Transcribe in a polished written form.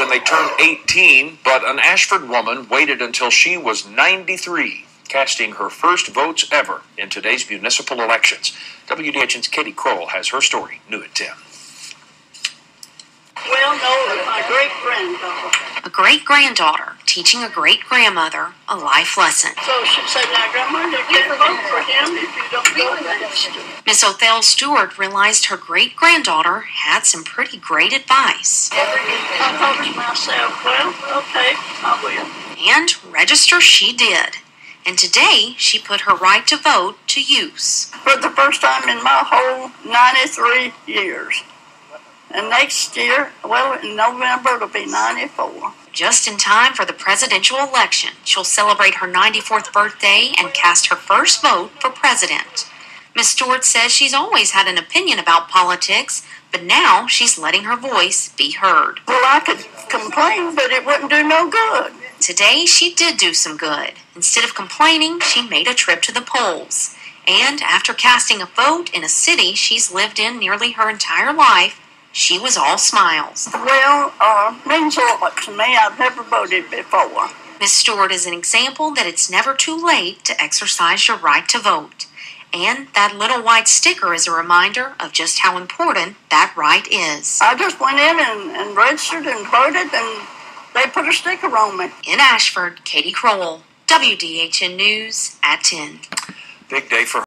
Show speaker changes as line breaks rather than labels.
when they turned 18, but an Ashford woman waited until she was 93, casting her first votes ever in today's municipal elections. WDHN's Katie Kroll has her story, new at 10.
Well, no, my great-granddaughter.
A great-granddaughter teaching a great-grandmother a life lesson.
So she said, now, Grandma, you can't vote for him if you don't go fast.
Miss Othel Stewart realized her great-granddaughter had some pretty great advice.
I thought to myself, well, okay, I will.
And register she did. And today, she put her right to vote to use.
For the first time in my whole 93 years. And next year, well, in November, it'll be 94.
Just in time for the presidential election, she'll celebrate her 94th birthday and cast her first vote for president. Miss Stewart says she's always had an opinion about politics, but now she's letting her voice be heard.
Well, I could complain, but it wouldn't do no good.
Today, she did do some good. Instead of complaining, she made a trip to the polls. And after casting a vote in a city she's lived in nearly her entire life, she was all smiles.
Well, means a lot to me. I've never voted before.
Miss Stewart is an example that it's never too late to exercise your right to vote. And that little white sticker is a reminder of just how important that right is.
I just went in and registered and voted, and they put a sticker on me.
In Ashford, Katie Kroll, WDHN News at 10.
Big day for